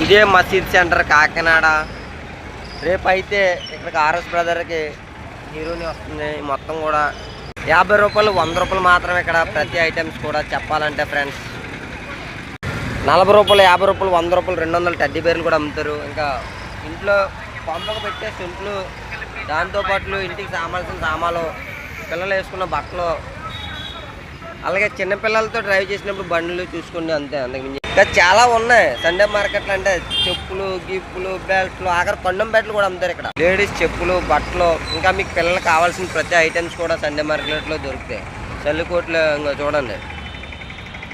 ఇదే మసీద్ సెంటర్ కాకినాడ. రేపు అయితే ఇక్కడికి ఆర్ఎస్ బ్రదర్కి హీరోని వస్తుంది. మొత్తం కూడా 50 రూపాయలు 100 రూపాయలు మాత్రమే ఇక్కడ ప్రతి ఐటమ్స్ కూడా చెప్పాలంటే ఫ్రెండ్స్. 40 రూపాయలు 50 రూపాయలు 100 రూపాయలు 200 టెడ్డీ బేర్లు కూడా అమ్ముతారు. ఇంకా ఇంట్లో పంపకు పెట్టే సెంట్లు, దాంతోపాటు ఇంటికి సామాల్సిన సామాలు, పిల్లలు వేసుకున్న బట్టలు, అలాగే చిన్నపిల్లలతో డ్రైవ్ చేసినప్పుడు బండ్లు చూసుకోండి అంతే. అందుకు ఇంకా చాలా ఉన్నాయి సండే మార్కెట్లు అంటే. చెప్పులు, గిప్పులు, బెల్ట్లు, ఆఖరి పండం బెల్ట్లు కూడా అమ్ముతారు ఇక్కడ. లేడీస్ చెప్పులు, బట్టలు, ఇంకా మీకు పిల్లలు కావాల్సిన ప్రతి ఐటమ్స్ కూడా సండే మార్కెట్లో దొరుకుతాయి. చల్లికోట్లు ఇంకా చూడండి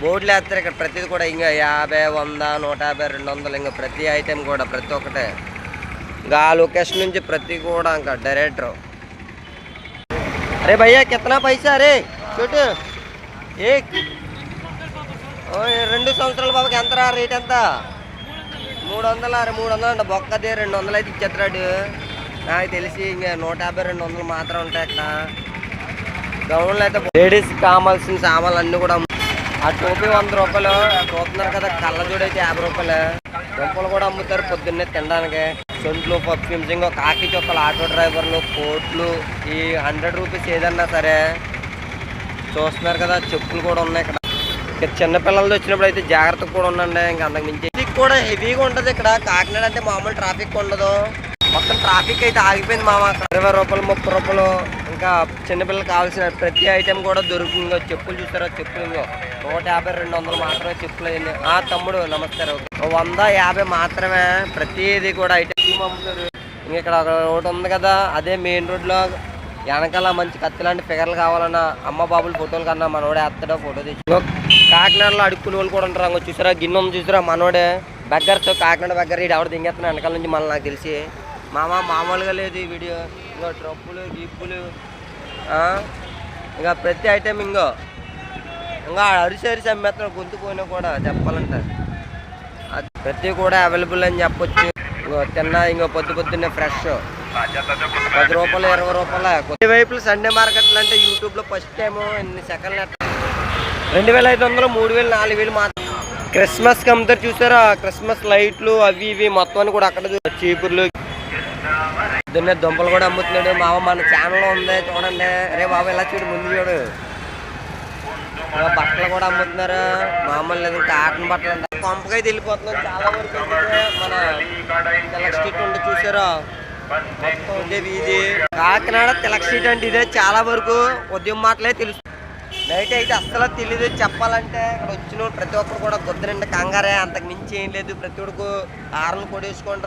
బోర్డులు వేస్తారు ఇక్కడ. ప్రతిది కూడా ఇంకా 50, 100, 150, 200 ఇంకా ప్రతి ఐటెం కూడా ప్రతి ఒక్కటే. ఇంకా ఆ లొకేషన్ నుంచి ప్రతి కూడా ఇంకా డైరెక్టర్. అరే భయ్యా కిतना पैसा రే చోటు ఏ 2 సంవత్సరాల బాబుకి ఎంత రా రేట్ ఎంత? 300. అరే 300 అంట బొక్కది. 200 అయితే ఇచ్చేస్తాడు నాకు తెలిసి. ఇంకా 150, 200 మాత్రం ఉంటాయి అక్కడ. గౌన్లు అయితే లేడీస్ కావాల్సిన సామాన్లు అన్నీ కూడా. ఆ టోపీ 100 రూపాయలు చూస్తున్నారు కదా. కళ్ళజోడు అయితే 50 రూపాయలు. దుంపలు కూడా అమ్ముతారు పొద్దున్నే తినడానికి. సొంట్లు, పర్ఫ్యూమ్స్, ఇంకా కాకి చొక్కలు, ఆటో డ్రైవర్లు, కోట్లు, ఈ 100 రూపీస్ ఏదన్నా సరే చూస్తున్నారు కదా. చెప్పులు కూడా ఉన్నాయి ఇక్కడ. ఇంకా చిన్నపిల్లలతో వచ్చినప్పుడు అయితే జాగ్రత్తగా కూడా ఉండండి. ఇంకా అంతకు మించి ట్రాఫిక్ కూడా హెవీగా ఉంటుంది ఇక్కడ. కాకినాడ అంటే మామూలు ట్రాఫిక్ ఉండదు. మొత్తం ట్రాఫిక్ అయితే ఆగిపోయింది మామ. 20 రూపాయలు 30 రూపాయలు ఇంకా చిన్నపిల్లలకు కావాల్సిన ప్రతి ఐటెం కూడా దొరుకుతుంది. చెప్పులు చూస్తారా, చెప్పులు ఇంకో 150, 200 మాత్రమే చెప్పులు అయింది. తమ్ముడు నమస్తే. 100, 50 మాత్రమే ప్రతిదీ కూడా ఐటెం అమ్ముతారు. ఇంక ఇక్కడ ఒకటి ఉంది కదా, అదే మెయిన్ రోడ్లో వెనకాల మంచి కత్తి లాంటి ఫిగర్లు కావాలన్నా అమ్మ బాబుల ఫోటోలు కన్నా మనోడే వేస్తాడో ఫోటో తెచ్చి. కాకినాడలో అడుక్కునే వాళ్ళు కూడా ఉంటారు. చూసారా గిన్నె ఉంది చూసారా, మనోడే బెగ్గర్స్. కాకినాడ బెగ్గర్ ఈ ఎవరు దింగేస్తున్నా వెనకాల నుంచి మళ్ళీ నాకు తెలిసి. మామూలుగా లేదు ఈ వీడియో. ఇంకో ట్రప్పులు, గిప్పులు, ఇంకా ప్రతి ఐటెం ఇంకా అరిసి అమ్మేస్తున్నారు. గొంతు పోయినా కూడా చెప్పాలంటే అది ప్రతి కూడా అవైలబుల్ అని చెప్పొచ్చు. ఇంకో తిన్నా ఇంకో పొద్దున్నే ఫ్రెష్ 10 రూపాయలు 20 రూపాయలు. కొద్ది వైపులు సండే మార్కెట్లు అంటే యూట్యూబ్లో ఫస్ట్ టైము ఎన్ని సెకండ్లు 2500, 3000, 4000 మాత్రం. క్రిస్మస్కి అమ్ముతారు చూసారా, క్రిస్మస్ లైట్లు అవి ఇవి మొత్తం కూడా అక్కడ చీపుర్లు. పొద్దున్నే దుంపలు కూడా అమ్ముతున్నాడు మామ. మన ఛానల్లో ఉంది చూడండి. రే బాబు ఇలా చూడు, ముందు చూడు. బట్టలు కూడా అమ్ముతున్నారు మామూలు లేదు. కాటన్ బట్టలు అంటే కొంపకైతే వెళ్ళిపోతున్నాం చాలా వరకు. మన తిలక్ స్ట్రీట్ ఉంటే చూసారా, మొత్తం ఇదే వీధి. కాకినాడ తిలక్ స్ట్రీట్ అంటే ఇదే చాలా వరకు. ఉదయం మాటలే తెలుసు, నైట్ అయితే అస్సలు తెలియదు. చెప్పాలంటే ఇక్కడ వచ్చిన ప్రతి ఒక్కరు కూడా గుద్దరండి కంగారే, అంతకు మించి ఏం లేదు. ప్రతి ఒక్కరు ఆరులు కొడేసుకుంటారు.